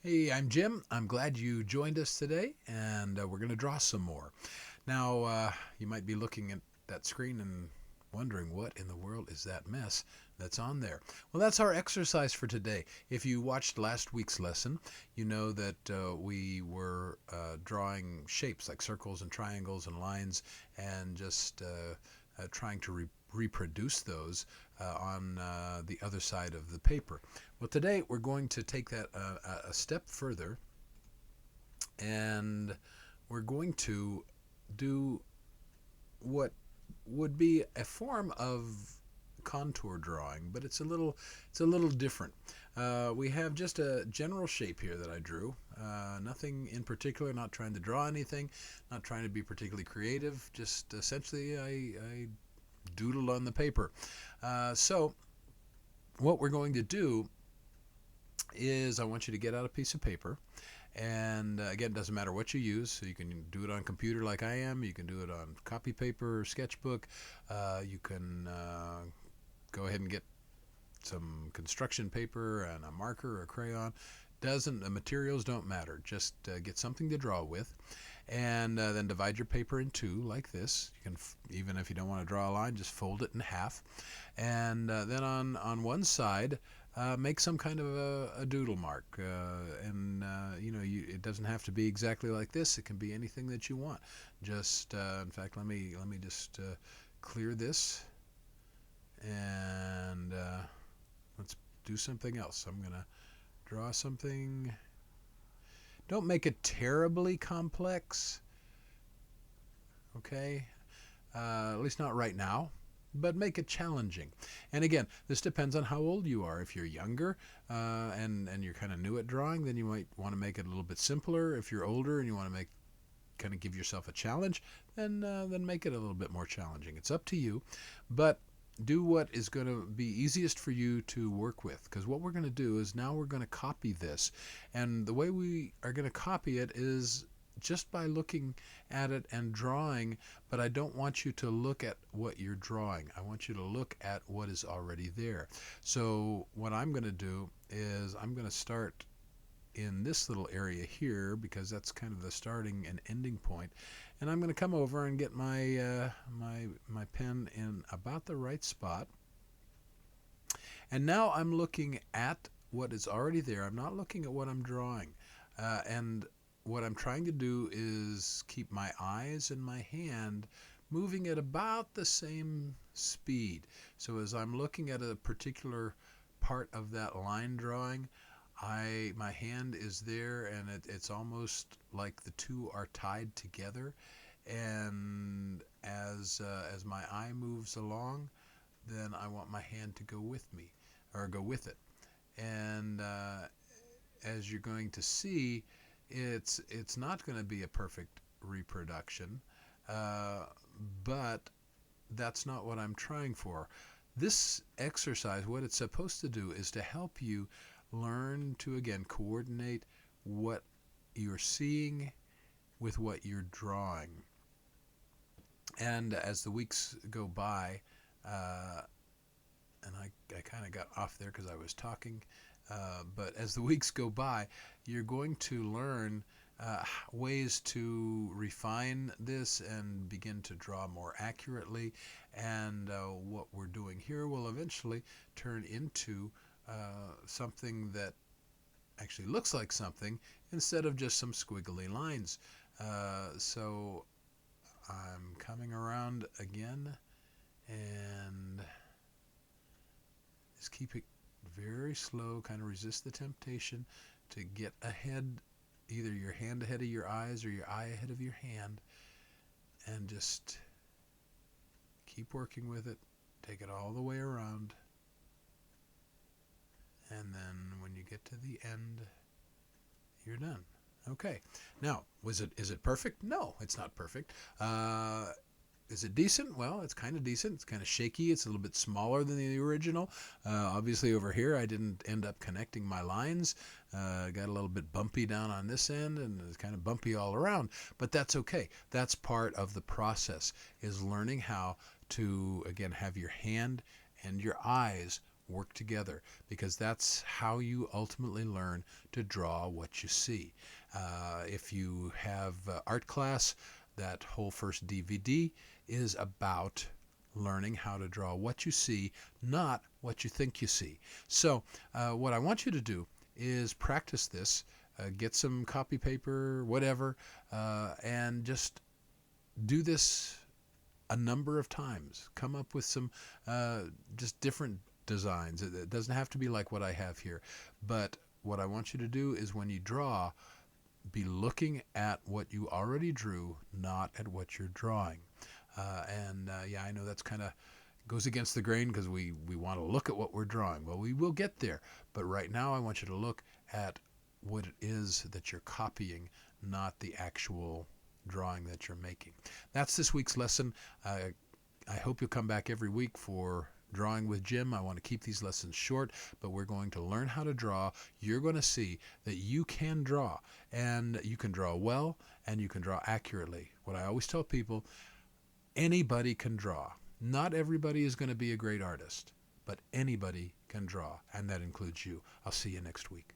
Hey, I'm Jim. I'm glad you joined us today, and we're going to draw some more. Now, you might be looking at that screen and wondering what in the world is that mess that's on there. Well, that's our exercise for today. If you watched last week's lesson, you know that we were drawing shapes like circles and triangles and lines and just trying to reproduce those on the other side of the paper. Well, today we're going to take that a step further, and we're going to do what would be a form of contour drawing, but it's a little different. We have just a general shape here that I drew. Nothing in particular. Not trying to draw anything. Not trying to be particularly creative. Just essentially, I doodled on the paper. So what we're going to do is I want you to get out a piece of paper. And again, it doesn't matter what you use. So you can do it on computer like I am. You can do it on copy paper or sketchbook. You can go ahead and get some construction paper and a marker or a crayon. The materials don't matter. Just get something to draw with, and then divide your paper in two like this. You can, even if you don't want to draw a line, just fold it in half, and then on one side, make some kind of a doodle mark, it doesn't have to be exactly like this. It can be anything that you want. Just in fact, let me just clear this, and let's do something else. I'm gonna draw something. Don't make it terribly complex, okay? At least not right now, but make it challenging. And again, this depends on how old you are. If you're younger and you're kind of new at drawing, then you might want to make it a little bit simpler. If you're older and you want to kind of give yourself a challenge, then make it a little bit more challenging. It's up to you, but do what is going to be easiest for you to work with, because what we're going to do is now we're going to copy this, and the way we are going to copy it is just by looking at it and drawing. But I don't want you to look at what you're drawing. I want you to look at what is already there. So what I'm going to do is I'm going to start in this little area here, because that's kind of the starting and ending point. And I'm going to come over and get my my pen in about the right spot. And now I'm looking at what is already there. I'm not looking at what I'm drawing. And what I'm trying to do is keep my eyes and my hand moving at about the same speed. So as I'm looking at a particular part of that line drawing, my hand is there, and it's almost like the two are tied together. And as my eye moves along, then I want my hand to go with me, or go with it. And as you're going to see, it's not going to be a perfect reproduction, but that's not what I'm trying for. This exercise, what it's supposed to do is to help you learn to, again, coordinate what you're seeing with what you're drawing. And as the weeks go by, and I kind of got off there because I was talking, but as the weeks go by, you're going to learn ways to refine this and begin to draw more accurately. And what we're doing here will eventually turn into something that actually looks like something instead of just some squiggly lines. So I'm coming around again, and just keep it very slow. Kind of resist the temptation to get ahead, either your hand ahead of your eyes or your eye ahead of your hand, and just keep working with it. Take it all the way around, and then when you get to the end, you're done. Okay. Now, is it perfect? No, it's not perfect. Is it decent? Well, it's kind of decent. It's kind of shaky. It's a little bit smaller than the original. Obviously, over here, I didn't end up connecting my lines. Got a little bit bumpy down on this end, and it's kind of bumpy all around. But that's okay. That's part of the process, is learning how to, again, have your hand and your eyes work together, because that's how you ultimately learn to draw what you see. If you have art class, that whole first DVD is about learning how to draw what you see, not what you think you see. So what I want you to do is practice this, get some copy paper, whatever, and just do this a number of times. Come up with some just different designs. It doesn't have to be like what I have here, but what I want you to do is when you draw, be looking at what you already drew, not at what you're drawing. Yeah, I know that's kind of goes against the grain because we want to look at what we're drawing. Well, we will get there, but right now I want you to look at what it is that you're copying, not the actual drawing that you're making. That's this week's lesson. I hope you'll come back every week for Drawing with Jim. I want to keep these lessons short, but we're going to learn how to draw. You're going to see that you can draw, and you can draw well, and you can draw accurately. What I always tell people, anybody can draw. Not everybody is going to be a great artist, but anybody can draw, and that includes you. I'll see you next week.